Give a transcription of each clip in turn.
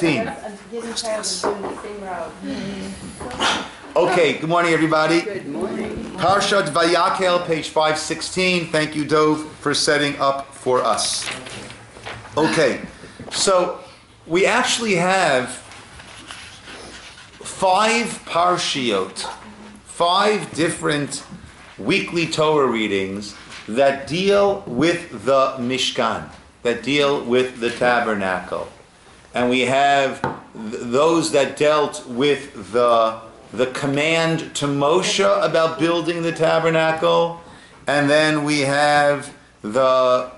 5:16. Okay, good morning, everybody. Good morning. Parsha Vayakhel, page 516. Thank you, Dove, for setting up for us. Okay, so we actually have 5 parshiot, 5 different weekly Torah readings that deal with the Mishkan, that deal with the tabernacle. And we have those that dealt with the command to Moshe about building the tabernacle. And then we have the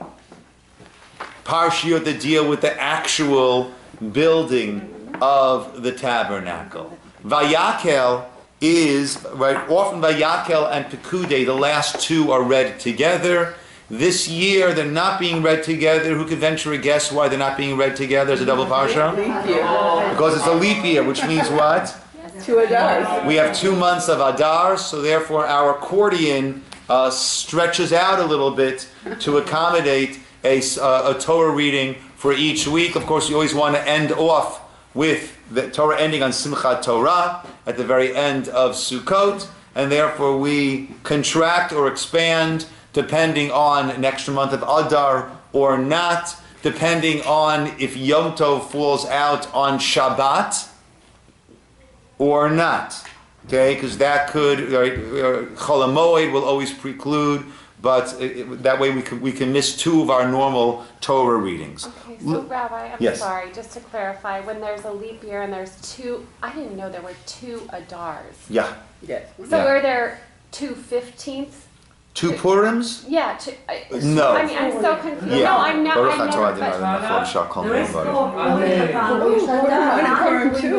parshiot that deal with the actual building of the tabernacle. Vayakhel is, right, often Vayakhel and Pekudei, the last two are read together. This year they're not being read together. Who could venture a guess why they're not being read together as a double parsha? Leap year. Because it's a leap year, which means what? 2 Adars. We have 2 months of Adar, so therefore our accordion stretches out a little bit to accommodate a Torah reading for each week. Of course, you always want to end off with the Torah ending on Simchat Torah at the very end of Sukkot, and therefore we contract or expand depending on an extra month of Adar or not, depending on if Yom Tov falls out on Shabbat or not. Okay, because that could, Chol HaMoed will always preclude, but that way we can miss 2 of our normal Torah readings. Okay, so Rabbi, I'm Yes. sorry, just to clarify, when there's a leap year and there's 2, I didn't know there were 2 Adars. Yeah. Yes. So Yeah. were there 2 15ths? 2 Purims? Yeah. No. I mean, I'm so confused. Yeah. No, I'm not. Baruch I atah never. Adonai But,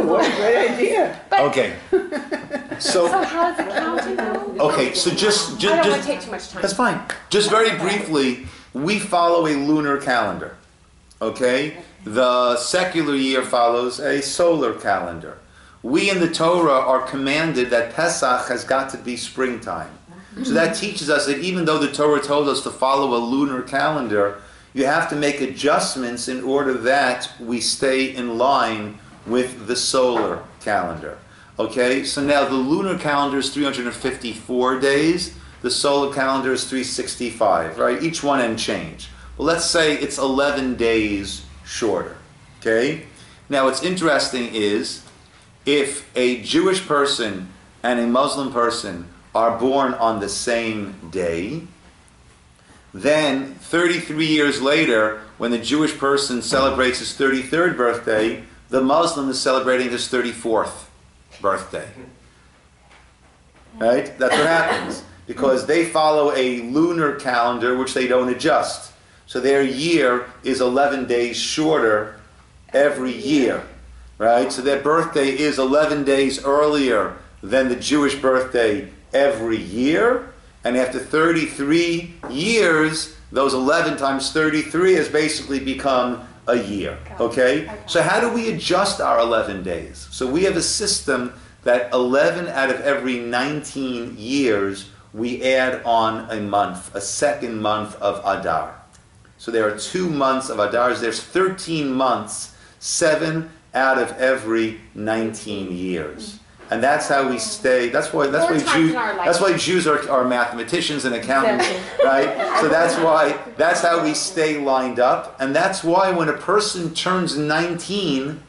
What a great idea. Okay. so how does it count? Okay, so just I don't want to take too much time. that's fine. Just very briefly, we follow a lunar calendar. Okay? The secular year follows a solar calendar. We in the Torah are commanded that Pesach has got to be springtime. So that teaches us that even though the Torah told us to follow a lunar calendar, you have to make adjustments in order that we stay in line with the solar calendar. Okay, so now the lunar calendar is 354 days, the solar calendar is 365, right? Each one and change. Well, let's say it's 11 days shorter. Okay? Now what's interesting is if a Jewish person and a Muslim person are born on the same day, then 33 years later, when the Jewish person celebrates his 33rd birthday, the Muslim is celebrating his 34th birthday. Right? That's what happens. Because they follow a lunar calendar which they don't adjust. So their year is 11 days shorter every year. Right? So their birthday is 11 days earlier than the Jewish birthday every year, and after 33 years, those 11 times 33 has basically become a year. Okay? So how do we adjust our 11 days? So we have a system that 11 out of every 19 years we add on a month, a second month of Adar. So there are 2 months of Adars. There's 13 months, 7 out of every 19 years. And that's how we stay. That's why Jews are mathematicians and accountants, right? So that's how we stay lined up. And that's why when a person turns 19,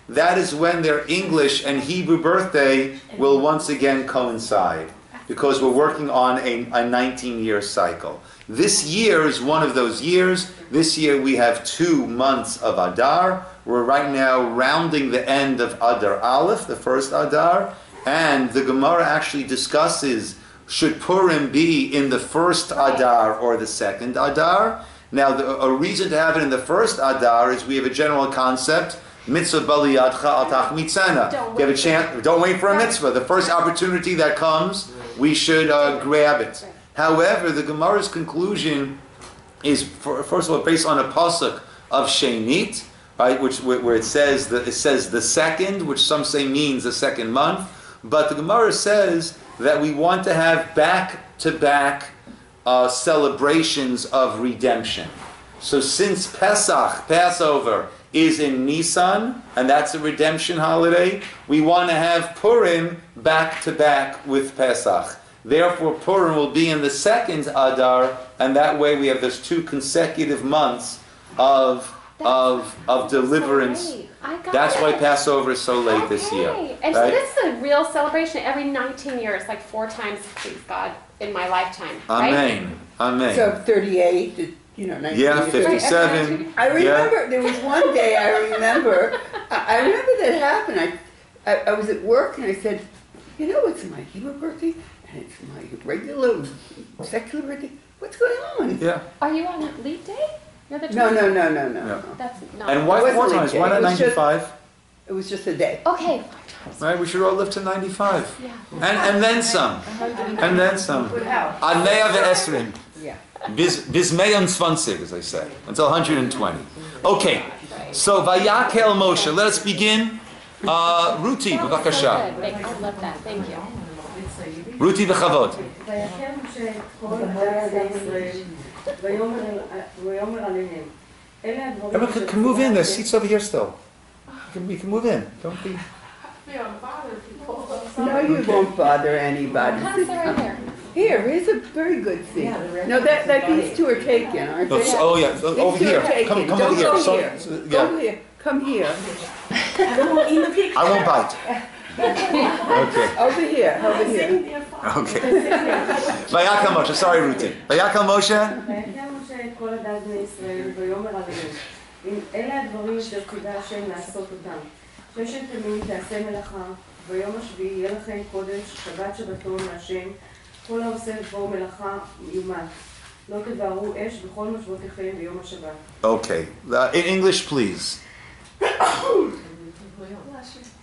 that is when their English and Hebrew birthday will once again coincide, because we're working on a 19-year cycle. This year is one of those years. This year we have 2 months of Adar. We're right now rounding the end of Adar Aleph, the first Adar, and the Gemara actually discusses, should Purim be in the first Adar or the second Adar? Now, a reason to have it in the first Adar is we have a general concept, mitzvah baliyadcha al tachmitzena. You have a chance, don't wait for a mitzvah. The first opportunity that comes, we should grab it. However, the Gemara's conclusion is, first of all, based on a pasuk of Shenit, right, where it says the second, which some say means the second month, but the Gemara says that we want to have back-to-back celebrations of redemption. So since Pesach, Passover, is in Nisan, and that's a redemption holiday. We want to have Purim back to back with Pesach. Therefore, Purim will be in the second Adar, and that way we have those 2 consecutive months of deliverance. That's why Passover is so late this year. And so right? this is a real celebration every 19 years, like 4 times, please God, in my lifetime. Right? Amen. Amen. So 38, 19. Yeah, 57. I remember, there was one day I remember that happened. I was at work and I said, it's my Hebrew birthday and it's my regular secular birthday. What's going on? Yeah. Are you on a leap day? You're the No. That's not. And why It 4 wasn't times? a Why not day. It was 95? It was just a day. Okay, 4 times. Right? We should all live to 95. Yeah. And then some. And then some. An mea ve'esrim. Yeah. Bis 120, as I say. Until 120. Okay. So, Vayakhel Moshe. Let us begin. Ruti, b'vakasha. Good. I love that. Thank you. Ruti v'chavod. ויחל משה את כל בית ישראל, ויאמר עליהם, אלה הדברים Everyone can move in. There's seats over here still. We can move in. Don't be... No, you won't bother anybody. How's that right Here, here? here's a very good seat. No, that these 2 are taken, aren't they? Oh, yeah. These Over 2 here. are taken. Come Don't over here. go So, here. yeah. Go here. Come here. I won't bite. Okay. Over here. Okay. Vayakhel Moshe. Sorry, Ruti. Vayakhel Moshe. ויחל משה את כל עדת בני ישראל, ויאמר עליהם, אם אלה הדברים אשר ציווה השם לעשות אותם. 6 ימים תעשה מלאכה, ביום השביעי יהיה לכם קודש, שבת שבתון להשם, כל העושה דבר מלאכה יומת. לא תבערו אש בכל משבותיכם ביום השבת. Okay. In English, please.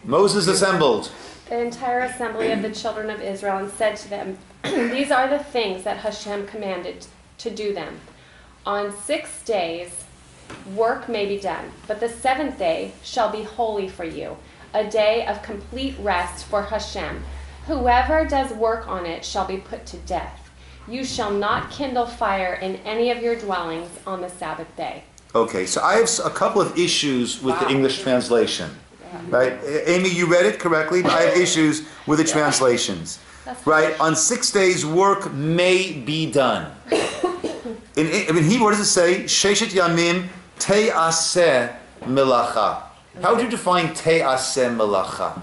Moses assembled. The entire assembly of the children of Israel and said to them, these are the things that Hashem commanded to do them. On 6 days work may be done, but the 7th day shall be holy for you, a day of complete rest for Hashem. Whoever does work on it shall be put to death. You shall not kindle fire in any of your dwellings on the Sabbath day. Okay, so I have a couple of issues with the English translation. Right? Amy, you read it correctly, but I have issues with the translations. Right? On 6 days, work may be done. In Hebrew, what does it say? Sheshet yamim te'aseh melacha. How would you define te'aseh melacha?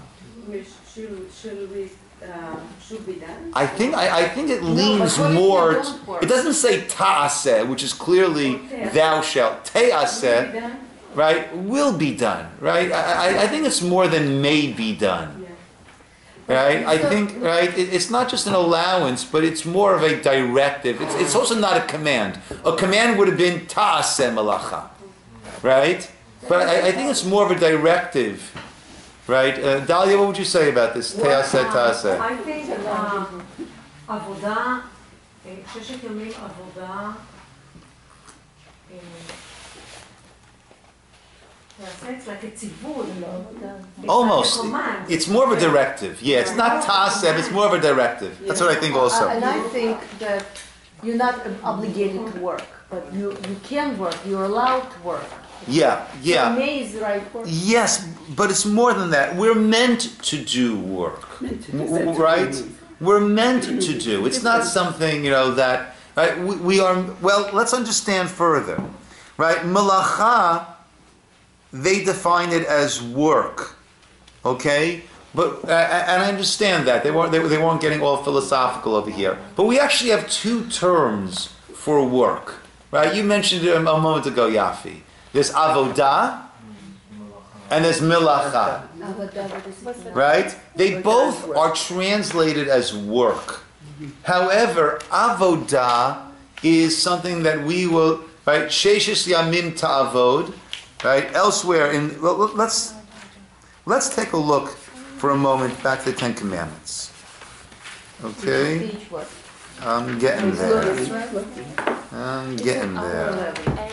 Should be done. I think it leans more. It doesn't say ta'aseh, which is clearly thou shalt. Te'aseh, right, will be done. Right? I think it's more than may be done. Right? I think, right, it's not just an allowance, but it's more of a directive. It's also not a command. A command would have been ta'aseh melacha. Right? But I think it's more of a directive. Right? Dalia, what would you say about this? Te'aseh, ta'aseh. I think עבודה, 6 ימים עבודה, it's like a tzivud. Almost. It's more of a directive. Yeah, it's not ta'aseh, it's more of a directive. That's what I think also. And I think that you're not obligated to work, but you can work, you're allowed to work. Yeah. So may is the right word. Yes, but it's more than that. We're meant to do work. Right? We're meant to do. It's not something, that, right? We are, well, let's understand further. Right? Melacha, they define it as work. Okay? But, and I understand that. They weren't getting all philosophical over here. But we actually have 2 terms for work. Right? You mentioned it a moment ago, Yafi. There's avodah and there's milacha. Right? They both are translated as work. However, avodah is something that we will, right? Sheshes yamim ta'avod. Right? Elsewhere let's take a look for a moment back to the 10 Commandments. Okay? I'm getting there.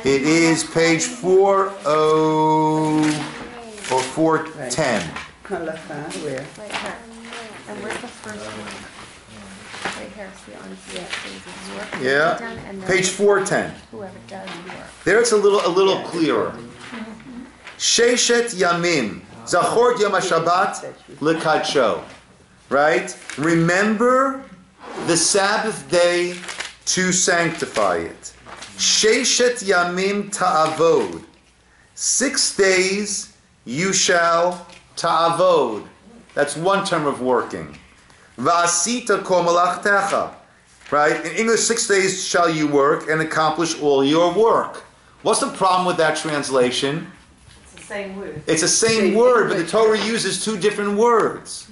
It is page 40 or 410. Where? Right here. And where's the first one? Right here. See, on work. Yeah. Done, and then Page 410. whoever does work. There it's a little clearer. Sheshet Yamim. Zachor Yom HaShabbat L'Kadsho. Right? Remember the Sabbath day to sanctify it. Sheshet Yamim Ta'avod. 6 days you shall ta'avod. That's one term of working. Va'asita kol malachtecha. Right? In English, 6 days shall you work and accomplish all your work. What's the problem with that translation? It's the same word. It's the same word, but the Torah uses 2 different words.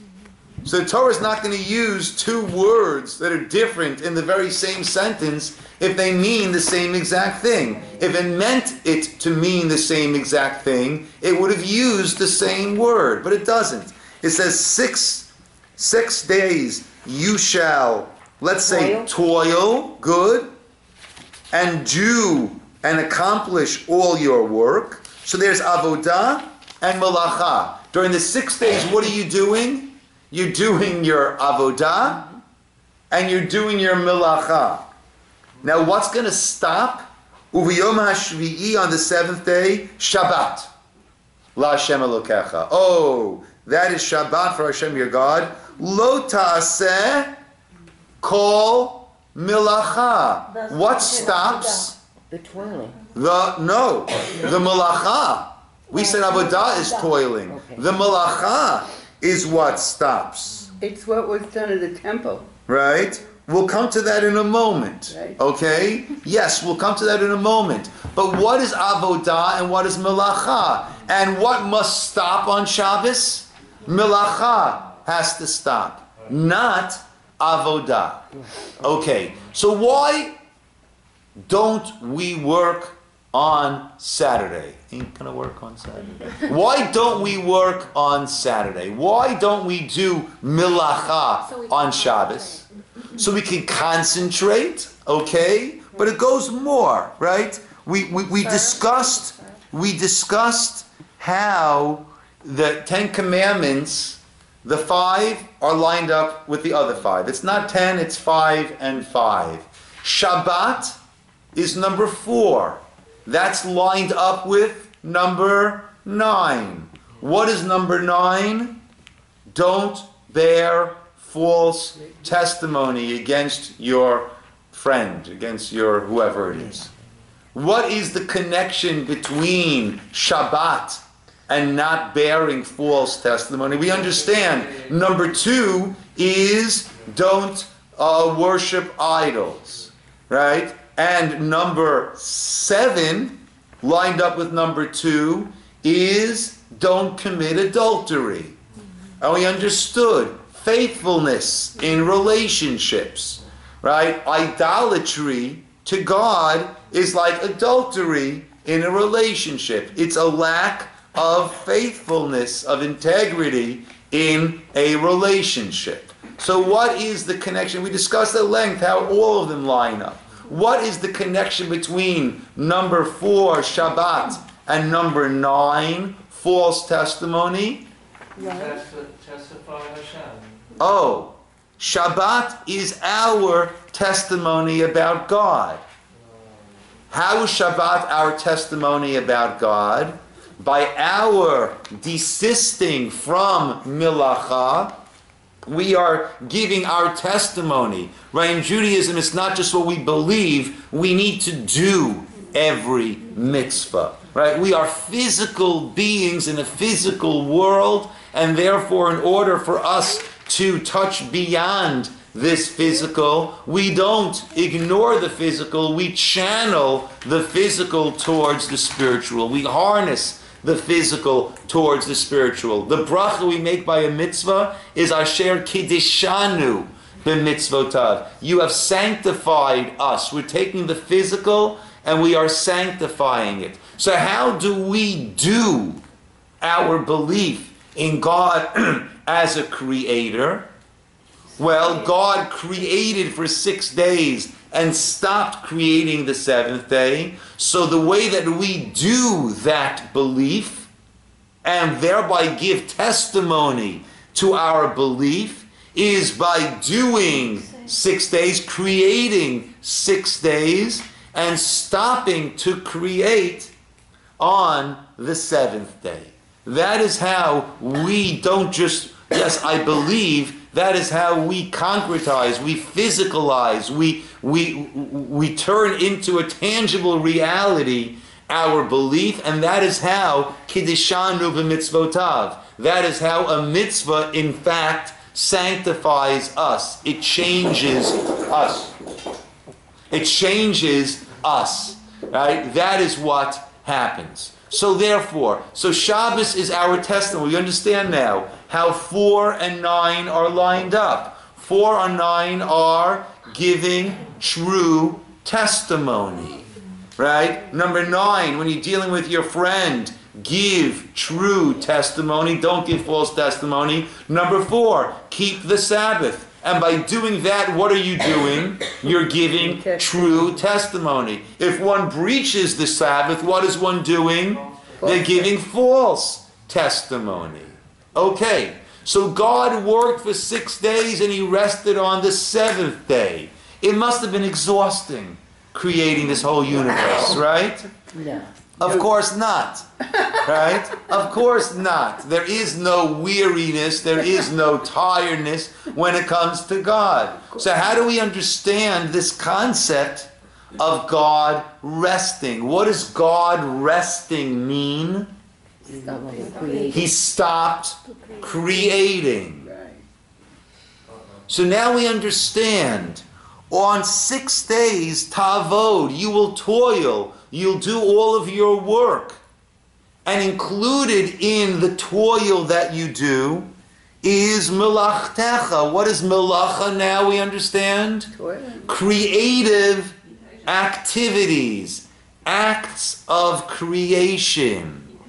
So the Torah is not going to use 2 words that are different in the very same sentence if they mean the same exact thing. If it meant it to mean the same exact thing, it would have used the same word, but it doesn't. It says 6 days you shall, let's say, toil, good, and do and accomplish all your work. So there's avodah and malacha. During the 6 days, what are you doing? You're doing your avodah and you're doing your malacha. Now what's going to stop? Uviyom hashvi'i, on the 7th day, Shabbat. La Hashem Elokecha. Oh, that is Shabbat for Hashem your God. Lo ta'aseh kol milacha. What stops? The toiling. The malacha. We said avodah is toiling. Okay. The malacha is what stops. It's what was done at the temple. Right? We'll come to that in a moment. Right. Okay? Yes, we'll come to that in a moment. But what is avodah and what is melacha? And what must stop on Shabbos? Melacha has to stop, not avodah. Okay, so why don't we work on Saturday? Ain't gonna work on Saturday. Why don't we work on Saturday? Why don't we do melacha on Shabbos? So we can concentrate, okay? But it goes more, right? We discussed how the 10 Commandments, the 5 are lined up with the other 5. It's not 10, it's 5 and 5. Shabbat is number 4. That's lined up with number 9. What is number 9? Don't bear false testimony against your friend, against your whoever it is. What is the connection between Shabbat and not bearing false testimony? We understand. Number 2 is don't worship idols, right? And number 7, lined up with number 2, is don't commit adultery. And we understood faithfulness in relationships, right? Idolatry to God is like adultery in a relationship. It's a lack of faithfulness, of integrity in a relationship. So what is the connection? We discussed at length how all of them line up. What is the connection between number 4, Shabbat, and number 9, false testimony? Testify Hashem. Oh, Shabbat is our testimony about God. How is Shabbat our testimony about God? By our desisting from milacha, we are giving our testimony. Right? In Judaism, it's not just what we believe, we need to do every mitzvah. Right? We are physical beings in a physical world, and therefore in order for us to touch beyond this physical, we don't ignore the physical, we channel the physical towards the spiritual. We harness the physical towards the spiritual. The bracha we make by a mitzvah is Asher Kiddishanu b'mitzvotav. You have sanctified us. We're taking the physical and we are sanctifying it. So how do we do our belief in God as a creator? Well, God created for 6 days and stopped creating the 7th day. So the way that we do that belief and thereby give testimony to our belief is by doing 6 days, creating 6 days, and stopping to create on the seventh day. That is how we don't just, yes, I believe, that is how we concretize, we physicalize, we turn into a tangible reality our belief, and that is how Kiddishanu b'mitzvotav. That is how a mitzvah, in fact, sanctifies us. It changes us. It changes us. Right? That is what happens. So therefore, Shabbos is our testimony. We understand now how 4 and 9 are lined up. 4 and 9 are giving true testimony. Right? Number 9, when you're dealing with your friend, give true testimony. Don't give false testimony. Number 4, keep the Sabbath. And by doing that, what are you doing? You're giving true testimony. If one breaches the Sabbath, what is one doing? They're giving false testimony. Okay, so God worked for 6 days and he rested on the 7th day. It must have been exhausting creating this whole universe, right? Yeah. Of course not, right? Of course not. There is no weariness, there is no tiredness when it comes to God. So how do we understand this concept of God resting? What does God resting mean? He stopped creating. So now we understand. On 6 days, tavod, you will toil. You'll do all of your work. And included in the toil that you do is melachtecha. What is melacha now we understand? Creative activities. Acts of creation.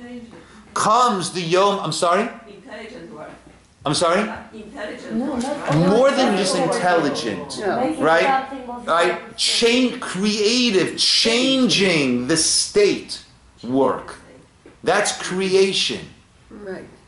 Comes the Yom... I'm sorry? I'm sorry? More than just intelligent, right? Right? Creative, changing the state work. That's creation.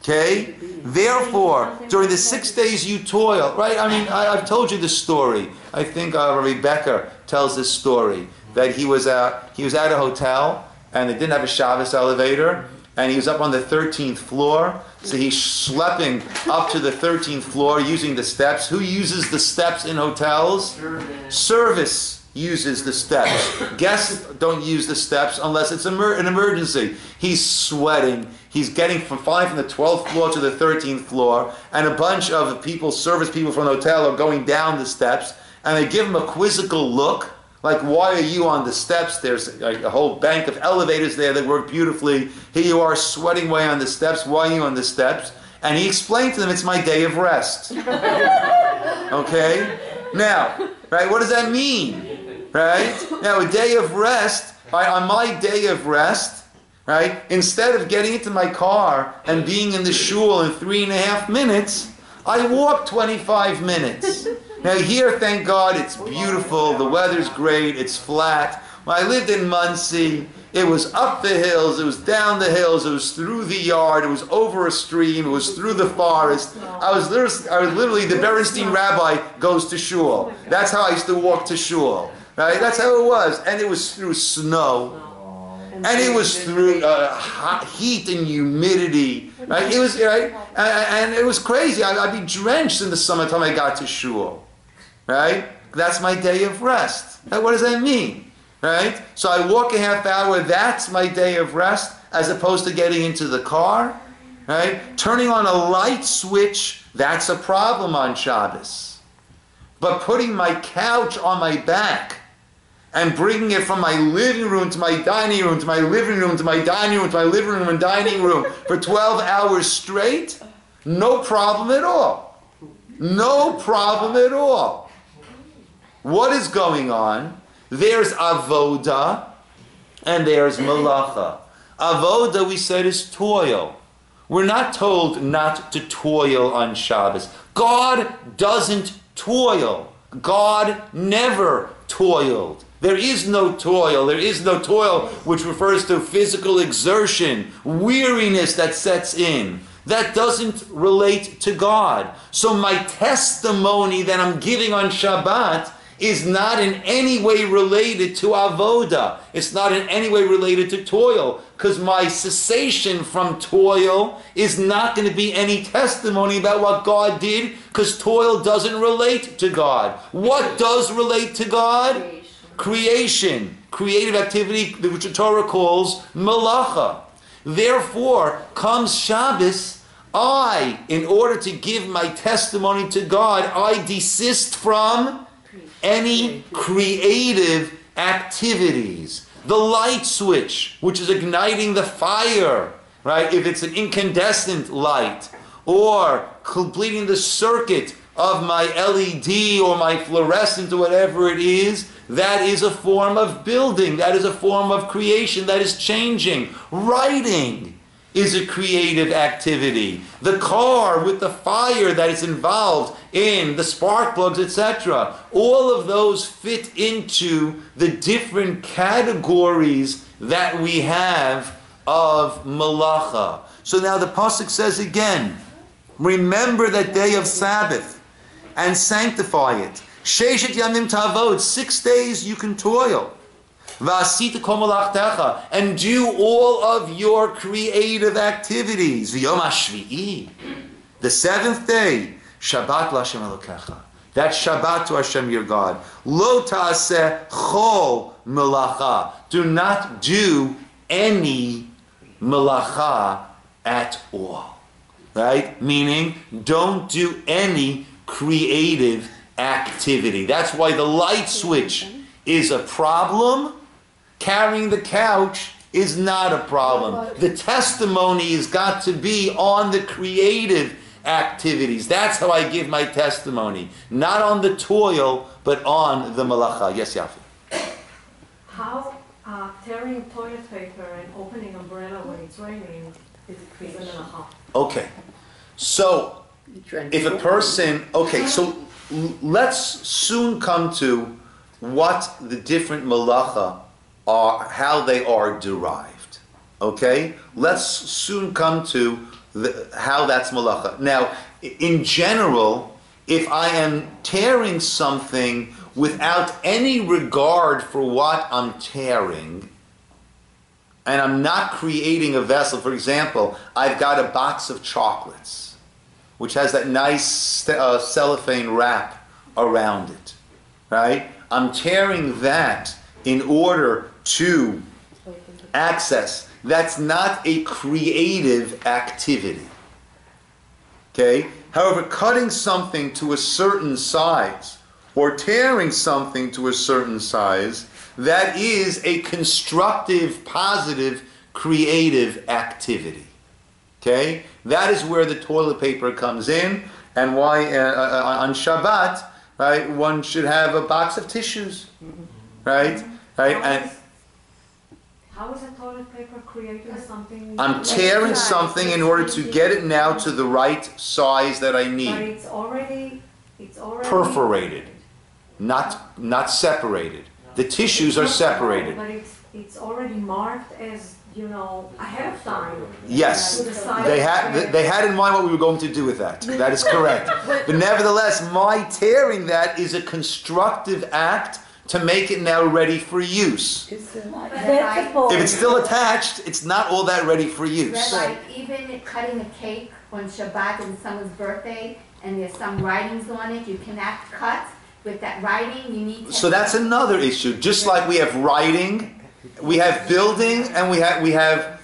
Okay? Therefore, during the 6 days you toil, right? I mean, I've told you this story. I think Rabbi Becker tells this story, that he was at a hotel and they didn't have a Shabbos elevator, and he was up on the 13th floor, so he's schlepping up to the 13th floor using the steps. Who uses the steps in hotels? Service uses the steps. Guests don't use the steps unless it's an emergency. He's sweating. He's flying from the 12th floor to the 13th floor, and a bunch of people, service people from the hotel, are going down the steps, and they give him a quizzical look. Like, why are you on the steps? There's a whole bank of elevators there that work beautifully. Here you are sweating away on the steps. Why are you on the steps? And he explained to them, it's my day of rest. Okay? Now, right, what does that mean? Right? Now, a day of rest, right, on my day of rest, right, instead of getting into my car and being in the shul in 3.5 minutes, I walk 25 minutes. Now here, thank God, it's beautiful, the weather's great, it's flat. When I lived in Muncie, it was up the hills, it was down the hills, it was through the yard, it was over a stream, it was through the forest. I was literally the Berenstein rabbi goes to shul. That's how I used to walk to shul. Right? That's how it was. And it was through snow. And it was through heat and humidity. Right? It was, right? And it was crazy. I'd be drenched in the summertime I got to shul. Right? That's my day of rest. What does that mean? Right? So I walk a half hour, that's my day of rest, as opposed to getting into the car. Right? Turning on a light switch, that's a problem on Shabbos. But putting my couch on my back and bringing it from my living room to my dining room, to my living room, to my dining room, to my living room and dining room for 12 hours straight, no problem at all. No problem at all. What is going on? There's avoda and there's malacha. Avoda, we said, is toil. We're not told not to toil on Shabbos. God doesn't toil. God never toiled. There is no toil. There is no toil, which refers to physical exertion, weariness that sets in. That doesn't relate to God. So my testimony that I'm giving on Shabbat is not in any way related to avoda. It's not in any way related to toil, because my cessation from toil is not going to be any testimony about what God did, because toil doesn't relate to God. What does relate to God? Creation. Creative activity, which the Torah calls malacha. Therefore, comes Shabbos, in order to give my testimony to God, I desist from any creative activities. The light switch, which is igniting the fire, right? If it's an incandescent light, or completing the circuit of my LED or my fluorescent or whatever it is, that is a form of building. That is a form of creation. That is changing. Writing is a creative activity. The car with the fire that is involved in the spark plugs, etc. All of those fit into the different categories that we have of malacha. So now the pasuk says again, remember that day of Sabbath and sanctify it. Sheshet yamim tavod, 6 days you can toil. V'asita kol malachtecha, and do all of your creative activities. V'yom hashvi'i, the 7th day, Shabbat l'Hashem Elokecha. That's Shabbat to Hashem your God. Lo ta'aseh chol melacha. Do not do any melacha at all. Right? Meaning, don't do any creative activity. That's why the light switch is a problem. Carrying the couch is not a problem. The testimony has got to be on the creative activities. That's how I give my testimony. Not on the toil, but on the malacha. Yes, Yafi. How tearing toilet paper and opening umbrella when it's raining is a melacha? Okay. So, if a person... Okay, so let's soon come to what the different malacha are, how they are derived. Okay? Let's soon come to how that's malacha. Now, in general, if I am tearing something without any regard for what I'm tearing, and I'm not creating a vessel, for example, I've got a box of chocolates, which has that nice cellophane wrap around it, right? I'm tearing that in order to access. That's not a creative activity. Okay? However, cutting something to a certain size or tearing something to a certain size, that is a constructive, positive, creative activity. Okay? That is where the toilet paper comes in, and why on Shabbat, right, one should have a box of tissues. Right? Right? And how is a toilet paper creating something? I'm tearing something in order to get it now to the right size that I But need. it's already Perforated, not separated. The tissues are separated. But it's already marked as, ahead of time. Yes, To the side they had in mind what we were going to do with that. That is correct. But nevertheless, my tearing that is a constructive act to make it now ready for use. If it's still attached, it's not all that ready for use. Like even cutting a cake on Shabbat and someone's birthday, and there's some writings on it, you cannot cut with that writing. You need to. So that's another issue. Just like we have writing, we have building, and we have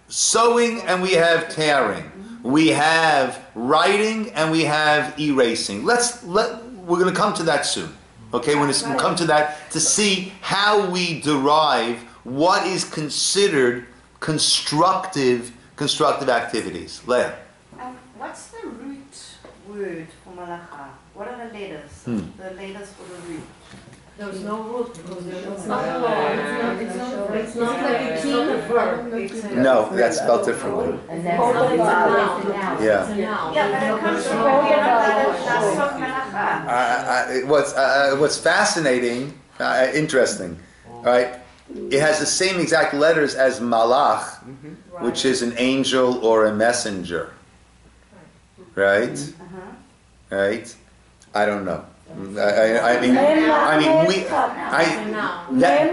sewing, and we have tearing. We have writing, and we have erasing. We're going to come to that soon. Okay, we're going to come to that to see how we derive what is considered constructive activities. Leah. What's the root word for malacha? What are the letters? The letters for the root. There's no root because it's not not a It's not like a verb. It's a No, that's spelled differently. And then Yeah. Yeah, but it comes from that's from malacha. What's fascinating, interesting, right? It has the same exact letters as malach, which is an angel or a messenger. Right? Right? I don't know. I mean,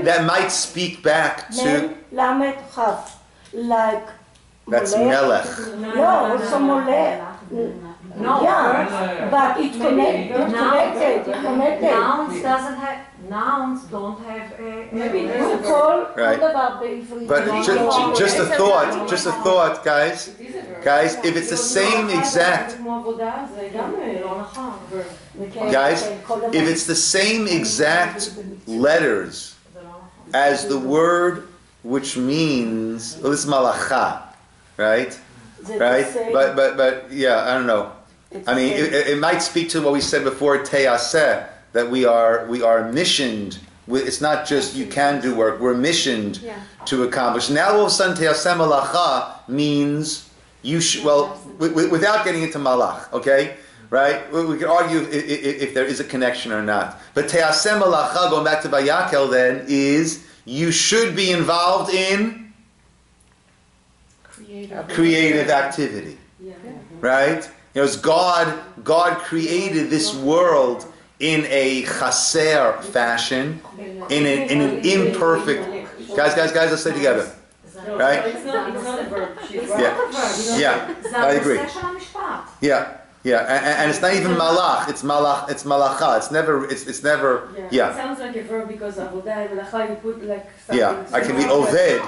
that might speak back to. Like That's Melech. No, also Molech. No, Yeah, but it's connected. Nouns don't have a. Maybe there's a call. Right. But just a thought, guys. Guys, if it's the same exact. Guys, if it's the same exact letters as the word which means, well, this is malacha, right? Right? But yeah, I don't know. I mean, it might speak to what we said before, te'aseh, that we are missioned. It's not just you can do work, we're missioned to accomplish. Now all of a sudden, te'aseh malacha means you should, well, without getting into malach, okay? Right? We could argue if there is a connection or not. But te'aseh malacha, going back to Vayakhel then, is you should be involved in creative activity. Right? You know, it's God created this world in a chaser fashion, in an imperfect. Guys, let's stay together. Right? It's not a verb. Yeah, I agree. Yeah, and it's not even malach. It's malacha. It's never. Yeah. It sounds like a verb because avodah and malacha you put like something. Yeah, I can be oved,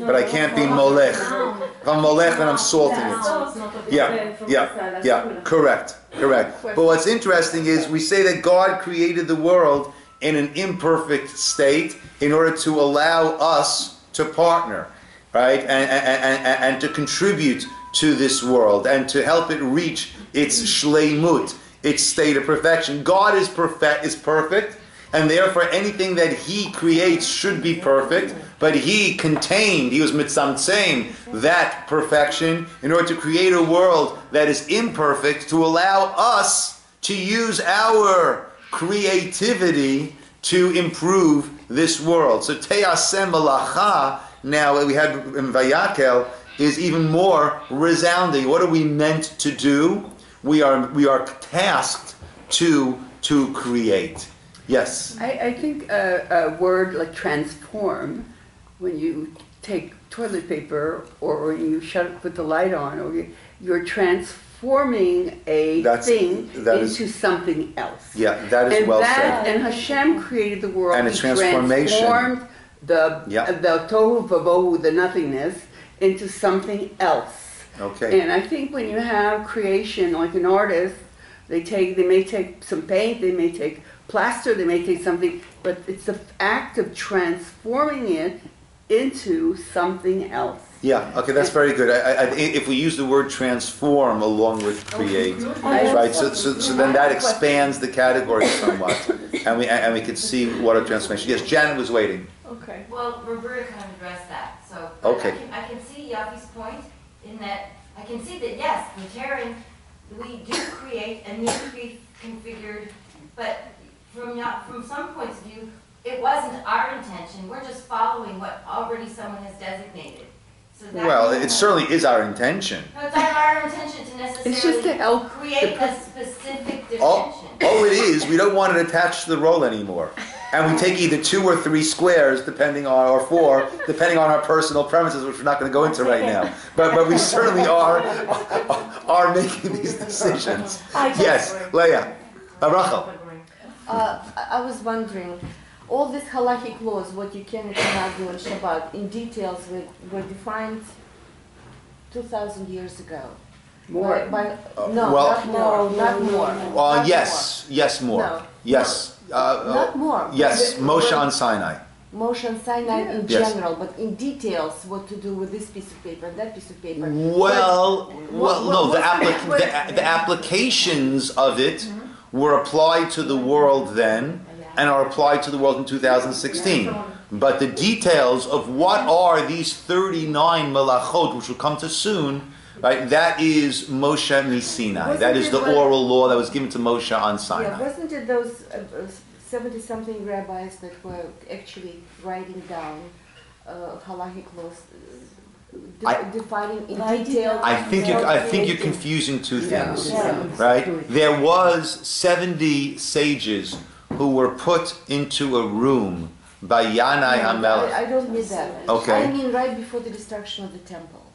but I can't be molech. If I'm molech, then I'm salting it. Yeah. Correct. But what's interesting is we say that God created the world in an imperfect state in order to allow us to partner, right, and to contribute to this world and to help it reach its shleimut, its state of perfection. God is perfect, and therefore anything that He creates should be perfect, but He was mitzamtzem that perfection in order to create a world that is imperfect to allow us to use our creativity to improve this world. So te'aseh malacha, now we had in Vayakhel, is even more resounding. What are we meant to do? We are tasked to create. Yes? I think a word like transform, when you take toilet paper or when you put the light on, or you're transforming a thing into something else. Yeah, that is well said. And Hashem created the world. And a transformation. Transformed the tohu vavohu, the nothingness, into something else. Okay. And I think when you have creation, like an artist, they may take some paint, they may take plaster, they may take something, but it's the act of transforming it into something else. Yeah, okay, that's very good. If we use the word transform along with create, right? So then that expands the category somewhat, and we could see what a transformation. Yes, Janet was waiting. Okay. Well, Roberta kind of addressed that. So okay. I can see Yavi's point in that I can see that yes, in tearing we do create and need to be configured, but from some points of view, it wasn't our intention. We're just following what already someone has designated. So well, it certainly is our intention. No, it's not our intention to necessarily it's just to help create a specific dimension. All it is, we don't want it attached to the roll anymore. And we take either 2 or 3 squares, or 4, depending on our personal preferences, which we're not going to go into right now. But we certainly are making these decisions. Yes, Leah. Rachel. I was wondering, all these halachic laws, what you can and cannot do on Shabbat, in details were defined 2,000 years ago. More? Not more. Yes, more. No. Yes. Not more. Yes, Moshe on Sinai. Moshe and Sinai in general, but in details, what to do with this piece of paper, that piece of paper. The applications of it were applied to the world then, and are applied to the world in 2016. But the details of what are these 39 melachot, which will come to soon, right? That is Moshe Sinai. That is the oral law that was given to Moshe on Sinai. Yeah, wasn't it those 70-something rabbis that were actually writing down halachic laws defining in detail. I think you're confusing two things, right? There was 70 sages who were put into a room by Yanai HaMelech. I don't mean that. Okay. I mean right before the destruction of the temple.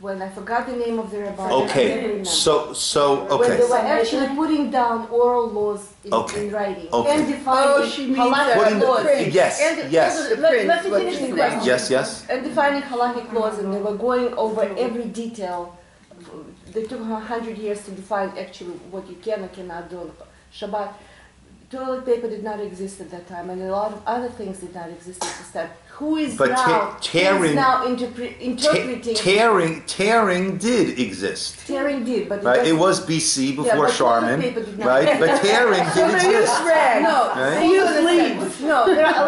When I forgot the name of the rabbi. Okay. So When they okay. were actually putting down oral laws in writing and defining halachic laws. Yes. Yes. Let me finish the question. Yes. And defining halachic laws, and they were going over every detail. They took 100 years to define actually what you can and cannot do on Shabbat. Toilet paper did not exist at that time, and a lot of other things did not exist at this time. Who is now interpreting? Tearing did exist. Tearing did, but right. It was BC before Charmin, right? But tearing did exist. They use leaves. No, there are a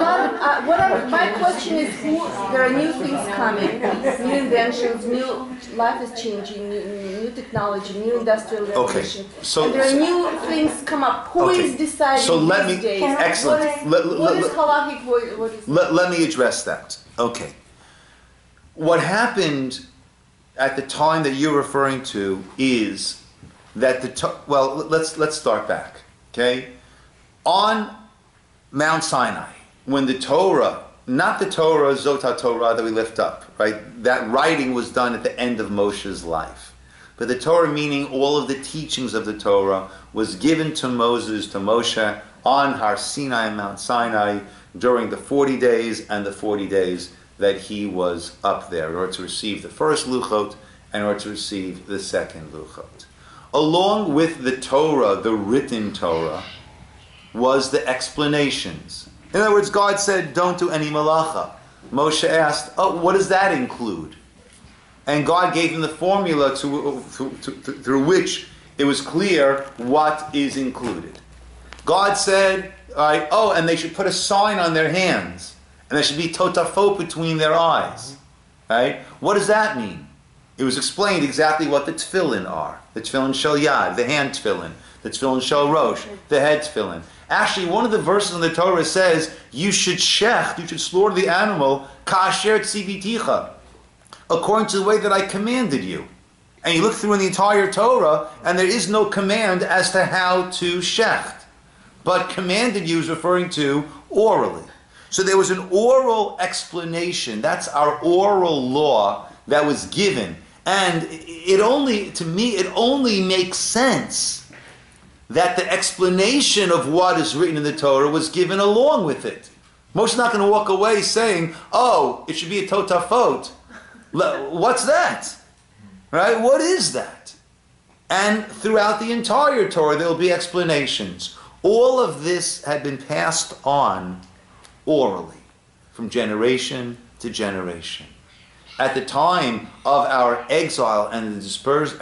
lot of. My question is, there are new things coming, new inventions, new life is changing, new technology, new industrial revolution. So there are new things come up. Who is deciding? So let me. These days? Excellent. What is halachic? What is? Let me address that. Okay. What happened at the time that you're referring to is that let's start back. Okay, on Mount Sinai, when the Torah, not the Torah Zot Torah that we lift up, right? That writing was done at the end of Moshe's life. But the Torah, meaning all of the teachings of the Torah, was given to Moses, to Moshe, on Har Sinai, Mount Sinai, during the 40 days and the 40 days that he was up there in order to receive the first Luchot and in order to receive the second Luchot. Along with the Torah, the written Torah, was the explanations. In other words, God said, don't do any malacha. Moshe asked, what does that include? And God gave him the formula through which it was clear what is included. God said, and they should put a sign on their hands, and there should be totafot between their eyes. Right? What does that mean? It was explained exactly what the tefillin are. The tefillin shel yad, the hand tefillin. The tefillin shel rosh, the head tefillin. Actually, one of the verses in the Torah says, you should slaughter the animal, kasher tziviticha, according to the way that I commanded you. And you look through in the entire Torah, and there is no command as to how to shecht. But commanded you is referring to orally. So there was an oral explanation. That's our oral law that was given. And to me, it only makes sense that the explanation of what is written in the Torah was given along with it. Moshe's not going to walk away saying, it should be a totafot. What's that? Right? What is that? And throughout the entire Torah, there will be explanations. All of this had been passed on orally, from generation to generation. At the time of our exile and the dispersion,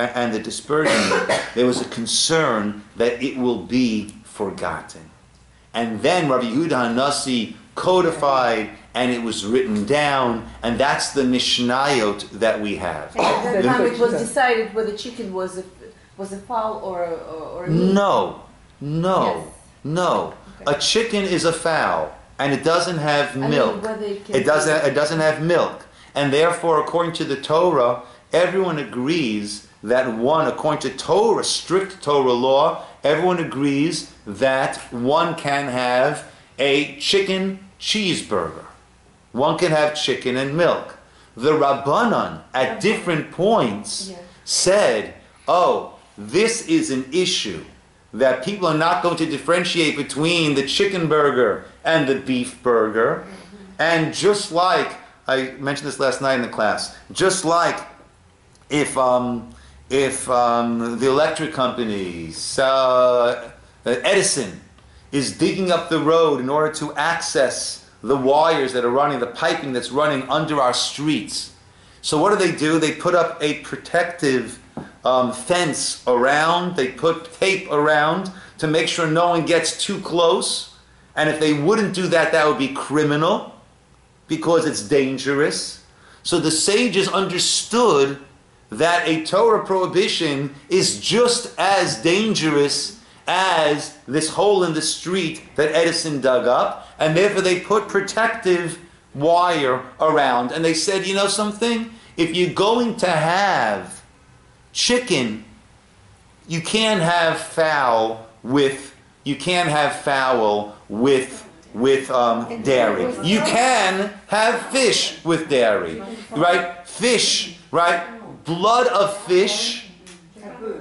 there was a concern that it will be forgotten. And then Rabbi Yehuda HaNasi codified, and it was written down, and that's the Mishnayot that we have. At that time it was decided whether chicken was a fowl or a meat. No. Yes. Okay. A chicken is a fowl, and it doesn't have milk. It doesn't have milk. And therefore, according to the Torah, everyone agrees that according to Torah, strict Torah law, everyone agrees that one can have a chicken cheeseburger. One can have chicken and milk. The Rabbanan, at different points, said, this is an issue that people are not going to differentiate between the chicken burger and the beef burger. And just like, I mentioned this last night in the class, just like if the electric company, Edison, is digging up the road in order to access the wires that are running, the piping that's running under our streets. So what do? They put up a protective fence around, they put tape around to make sure no one gets too close. And if they wouldn't do that, that would be criminal because it's dangerous. So the sages understood that a Torah prohibition is just as dangerous as this hole in the street that Edison dug up, and therefore they put protective wire around. And they said, something? If you're going to have chicken, you can't have fowl with dairy. You can have fish with dairy, right? Fish, right? Blood of fish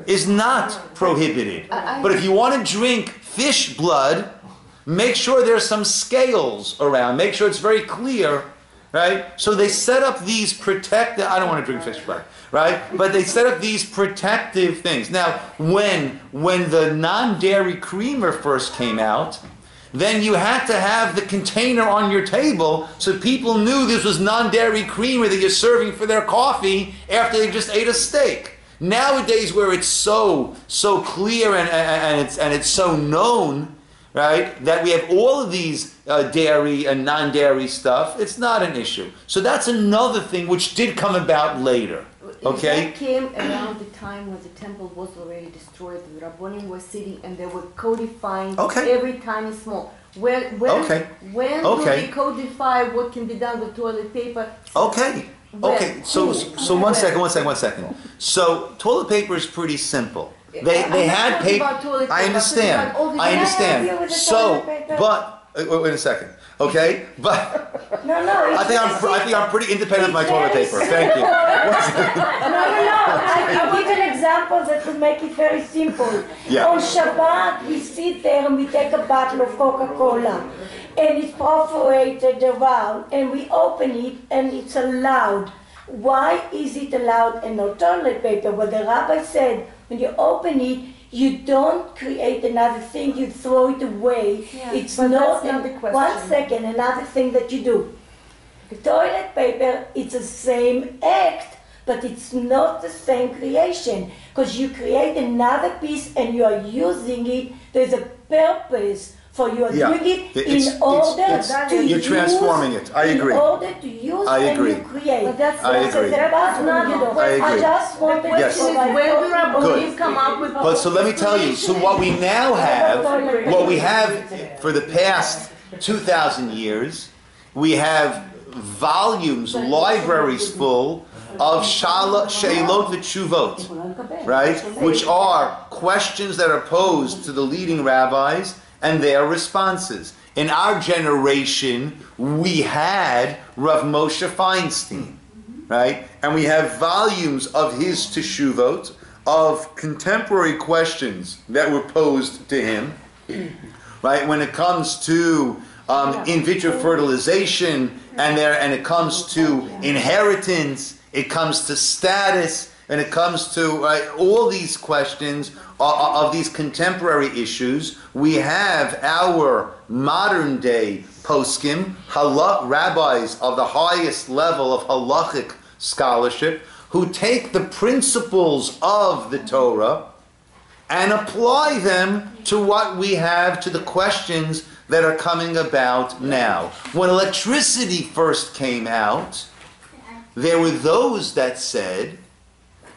is not prohibited. But if you want to drink fish blood, make sure there's some scales around. Make sure it's very clear, right? So they set up these protective, I don't want to drink fish blood, right? But they set up these protective things. Now, when the non-dairy creamer first came out, then you had to have the container on your table so people knew this was non-dairy creamer that you're serving for their coffee after they just ate a steak. Nowadays, where it's so clear and it's so known, right, that we have all of these dairy and non-dairy stuff, it's not an issue. So that's another thing which did come about later. Okay? That came around the time when the temple was already destroyed. The Rabbonim were sitting and they were codifying every tiny small. When will they codify what can be done with toilet paper? Okay. So one second. So toilet paper is pretty simple. They had paper. I understand. So, but wait a second. Okay, but I think I'm pretty independent of my toilet paper. Thank you. No. I'll give an example that will make it very simple. Yeah. On Shabbat, we sit there and we take a bottle of Coca-Cola, and it's perforated around, and we open it, and it's allowed. Why is it allowed and not toilet paper? Well, the rabbi said, when you open it, you don't create another thing, you throw it away. Yeah, it's but not, that's not the question. 1 second, another thing that you do. The toilet paper, it's the same act, but it's not the same creation. Because you create another piece and you are using it, there's a purpose for you are doing it in order to use. You're transforming it. I agree. In order to use and you create. But that's I agree. I just wanted Yes. to when the Rabbonim come up with But so let me tell you, so what we now have, for the past 2,000 years, we have volumes, libraries full of Sheilot v'Tshuvot, right? Which are questions that are posed to the leading rabbis and their responses. In our generation, we had Rav Moshe Feinstein, right? And we have volumes of his Teshuvot, of contemporary questions that were posed to him, right? When it comes to in vitro fertilization, and it comes to inheritance, it comes to status, and it comes to all these questions of these contemporary issues. We have our modern day poskim, rabbis of the highest level of halachic scholarship, who take the principles of the Torah and apply them to what we have, to the questions that are coming about now. When electricity first came out, there were those that said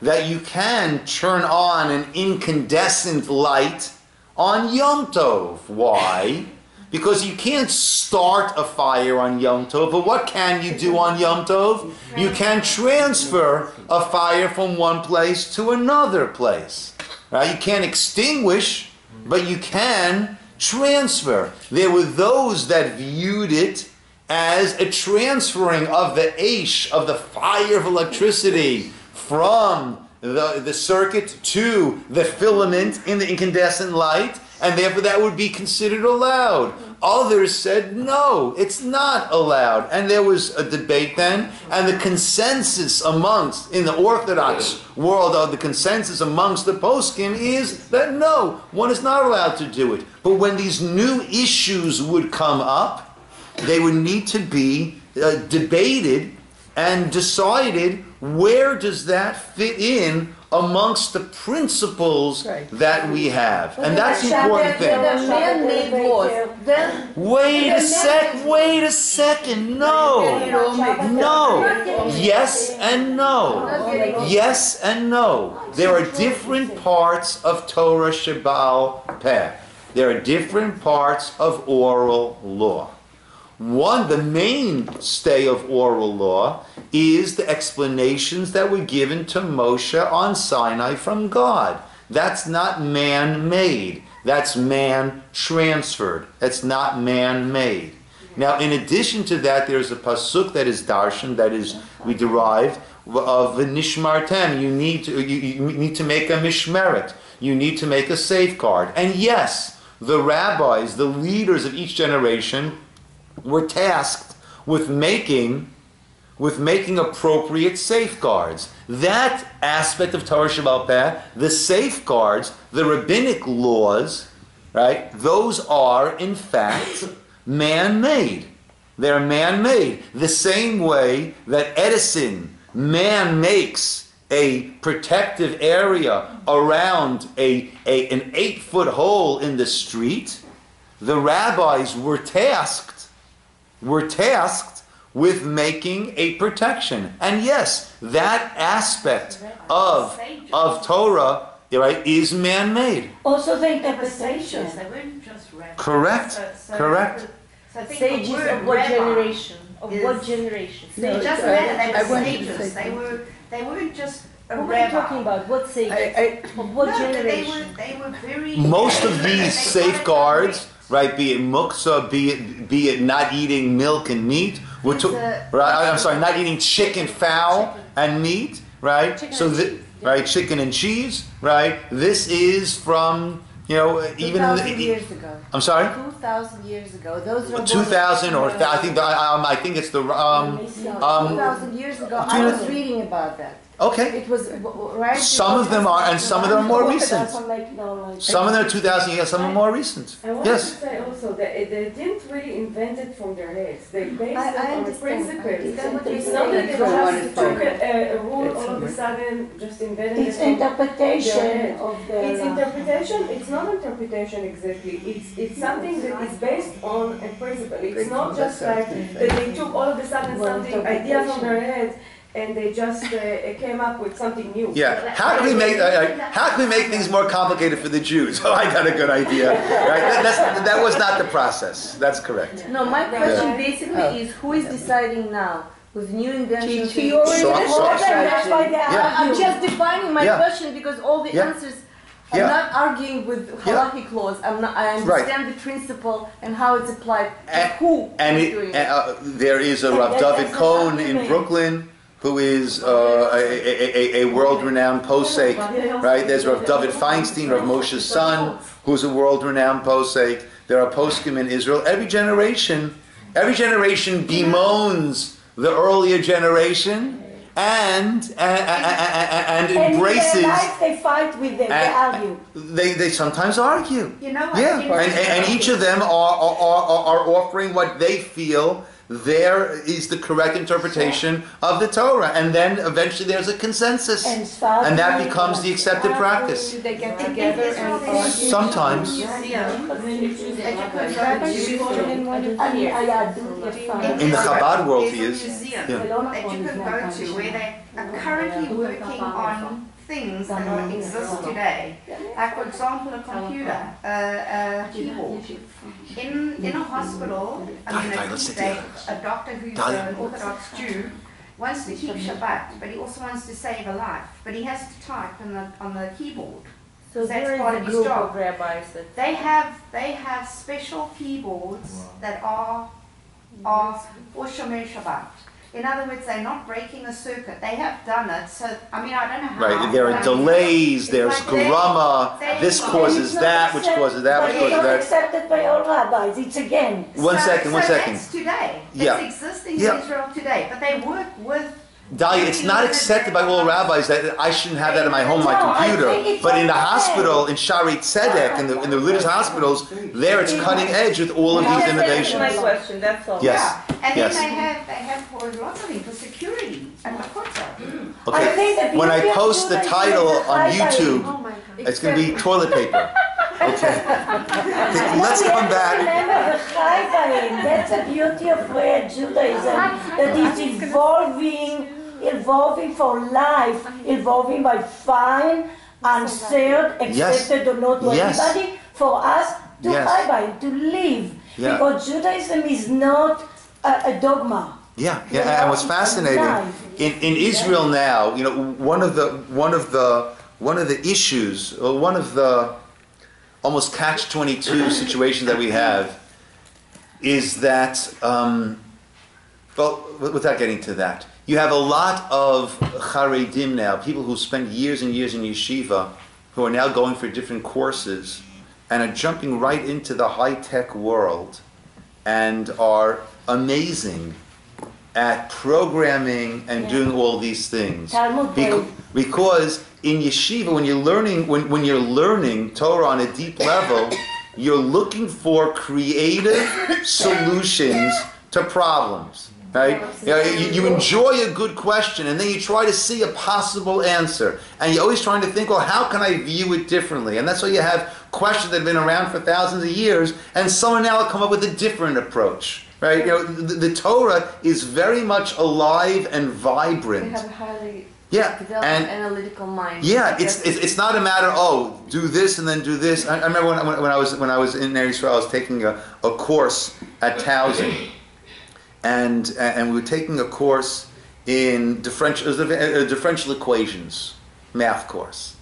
that you can turn on an incandescent light on Yom Tov. Why? Because you can't start a fire on Yom Tov, but what can you do on Yom Tov? You can transfer a fire from one place to another place. Right? You can't extinguish, but you can transfer. There were those that viewed it as a transferring of the aish, of the fire of electricity, from the circuit to the filament in the incandescent light, and therefore that would be considered allowed. Others said, no, it's not allowed. And there was a debate then, and the consensus in the Orthodox world, the consensus amongst the poskim is that no, one is not allowed to do it. But when these new issues would come up, they would need to be debated and decided, where does that fit in amongst the principles that we have? And that's the important thing. Man-made laws. Wait a second. No. Yes and no. Yes and no. There are different parts of Torah Shebaal Peh. There are different parts of oral law. the mainstay of oral law is the explanations that were given to Moshe on Sinai from God. That's not man-made. That's man-transferred. That's not man-made. Now, in addition to that, there's a pasuk that is darshan, that is, we derive, of nishmartem. You need to make a mishmeret. You need to make a safeguard. And yes, the rabbis, the leaders of each generation, were tasked with making appropriate safeguards. That aspect of Torah Shabbat Peh, the safeguards, the rabbinic laws, right? Those are in fact man-made. They're man-made. The same way that Edison, man makes a protective area around an 8-foot hole in the street, the rabbis were tasked with making a protection. And yes, that aspect of Torah, right, is man-made. Also the interpretations. They weren't just rabbis. Correct. Correct. So I think Sages the word of what rabbi generation? Of is- what generation? They just matter. They were sages. They weren't just a What rabbi. are you talking about? What sages? Of what No, generation? they were very. Most of they these followed safeguards, right, be it muktzah, be it not eating milk and meat, It's not eating chicken, fowl, and meat, right? Chicken and cheese, right? This is from, even in 2,000 years ago. I'm sorry? 2,000 years ago. Those are 2,000 or I think it's the 2,000 years ago. I was reading about that. Okay. It was right. Some of them are, and some of them are more recent. Some Some of them are 2,000 years, some are more recent. I want to Yes. say also that they didn't really invent it from their heads. They based it on the principles. It's not that they just took a rule all of a sudden, just invented it. It's from interpretation their heads. of the It's interpretation. It's not interpretation exactly. It's something that is based on a principle. It's not just like that they took all of a sudden something idea from their heads and they just came up with something new. Yeah. How can we make things more complicated for the Jews? Oh, I got a good idea. Right? That was not the process. That's correct. No, my question basically is who is deciding now with new inventions? She already told them, that's why they I'm argue. just defining my Yeah. question because all the Yeah. answers. I'm Yeah. not arguing with halakhic laws. I understand the principle and how it's applied. Who is doing it? There is a Rav David Cohn in Brooklyn who is a world-renowned posek, right? There's Rav David Feinstein, Rav Moshe's son, who's a world-renowned posek. There are poskim in Israel. Every generation bemoans the earlier generation and embraces. In their life they fight with them, they argue. They sometimes argue. You know what? Yeah, and each of them are offering what they feel there is the correct interpretation of the Torah, and then eventually there's a consensus, and that becomes the accepted practice. They get together and argue. Sometimes. In the Chabad world, he is. That you can go to where they are currently working on things that exist today. Like, for example, a computer, a keyboard. In a hospital, a doctor who's an Orthodox Jew wants to keep Shabbat, but he also wants to save a life. But he has to type on the keyboard. So That's there is part a of his group job. of rabbis that They have special keyboards that are for Shomer Shabbat. In other words, they're not breaking a circuit. They have done it, so, I don't know how. Right, there are delays, there's grama, this causes that, which causes that, which causes It's not that. accepted by all rabbis, it's against. One second. That's today. Yeah. It's existing Yeah. in Israel today, but they work with. Dahlia, it's not accepted by all rabbis that I shouldn't have that in my home, my No, I think computer. it's But in the okay. hospital, in Shari Tzedek, in the religious hospitals, there it's cutting edge with all of these That's my innovations. question. That's all. Yes. Yeah. And Yes. then they have for lots of things for security and the kotel. I think Okay. the When I beauty of post the Judaism title is on high YouTube, value. it's going to be toilet paper. Okay. Let's come back. Remember the high value. That's the beauty of Judaism, that is evolving for life, evolving by fine, answered, accepted or not to Yes. everybody, for us to Yes. high value, to live. Yeah. Because Judaism is not a dogma. Yeah, yeah. And what's fascinating in Israel now, one of the issues, or one of the almost catch-22 situations that we have, is that, without getting to that, you have a lot of Haredim now, people who spend years and years in yeshiva, who are now going for different courses and are jumping right into the high-tech world and are amazing at programming and doing all these things. Because in yeshiva, when you're learning Torah on a deep level, you're looking for creative solutions to problems. Right? You enjoy a good question, and then you try to see a possible answer. And you're always trying to think, well, how can I view it differently? And that's why you have questions that have been around for thousands of years, and someone now will come up with a different approach. Right? The Torah is very much alive and vibrant. They have a highly developed analytical mind. Yeah, it's not a matter, do this and then do this. I remember when I was in Yisroel, I was taking a course at Towson. And we were taking a course in differential equations, math course.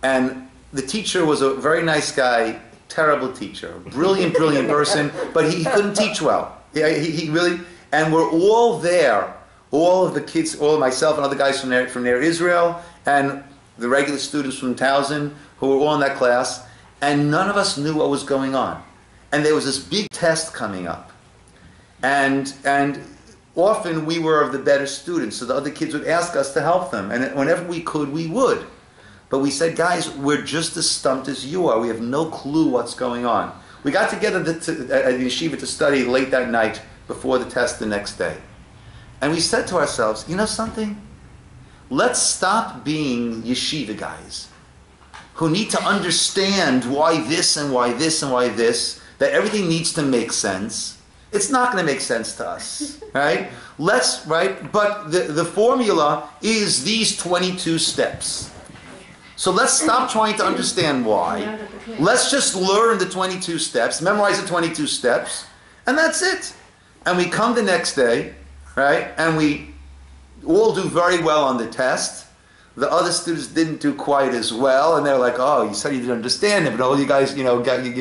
And the teacher was a very nice guy, terrible teacher, brilliant person, but he couldn't teach well. Yeah, he really, and we're all there, all of the kids, all of myself and other guys from near Israel, and the regular students from Towson, who were all in that class, and none of us knew what was going on. And there was this big test coming up. And often we were of the better students, so the other kids would ask us to help them. And whenever we could, we would. But we said, guys, we're just as stumped as you are. We have no clue what's going on. We got together at the yeshiva to study late that night before the test the next day. And we said to ourselves, you know something? Let's stop being yeshiva guys who need to understand why this and why this and why this, that everything needs to make sense. It's not going to make sense to us, right? But the formula is these 22 steps. So let's stop trying to understand why. Let's just learn the 22 steps, memorize the 22 steps, and that's it. And we come the next day, right? And we all do very well on the test. The other students didn't do quite as well, and they're like, "Oh, you said you didn't understand it, but all you guys, you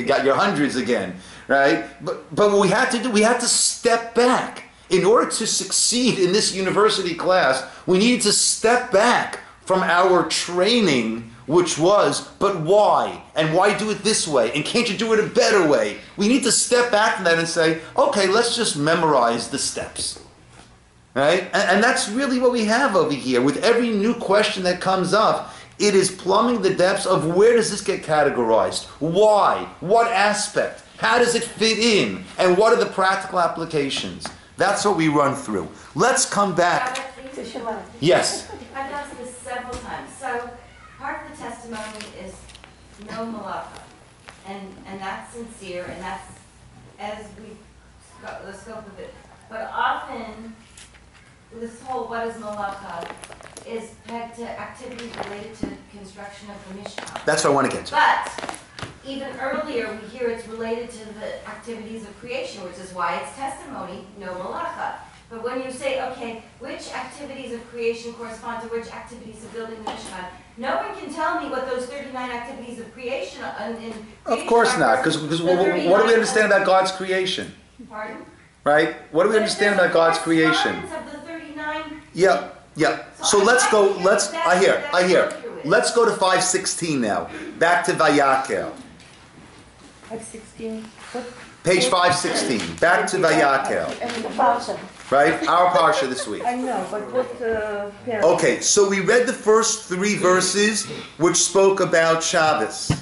got your hundreds again." Right? But what we had to do, we had to step back. In order to succeed in this university class, we needed to step back from our training, which was, but why? And why do it this way? And can't you do it a better way? We need to step back from that and say, okay, let's just memorize the steps. Right? And that's really what we have over here. With every new question that comes up, it is plumbing the depths of where does this get categorized? Why? What aspect? How does it fit in? And what are the practical applications? That's what we run through. Let's come back. Yes. I've asked this several times. So part of the testimony is no malacha. And that's sincere, and that's as we got the scope of it. But often this whole what is malacha is pegged to activities related to construction of the Mishkan. That's what I want to get to. But even earlier, we hear it's related to the activities of creation, which is why it's testimony, no malacha. But when you say, okay, which activities of creation correspond to which activities of building the Mishkan, no one can tell me what those 39 activities of creation Of course not, because what do we understand about God's creation? Pardon? Right? What do we understand about God's creation? Of the 39. Yeah. So let's go, I hear. Let's go to 5:16 now. Back to Vayakhel. 5:16. Page 5:16. Back to Vayakhel. Right? Our Parsha this week. I know, but what parent? Okay, so we read the first 3 verses which spoke about Shabbos.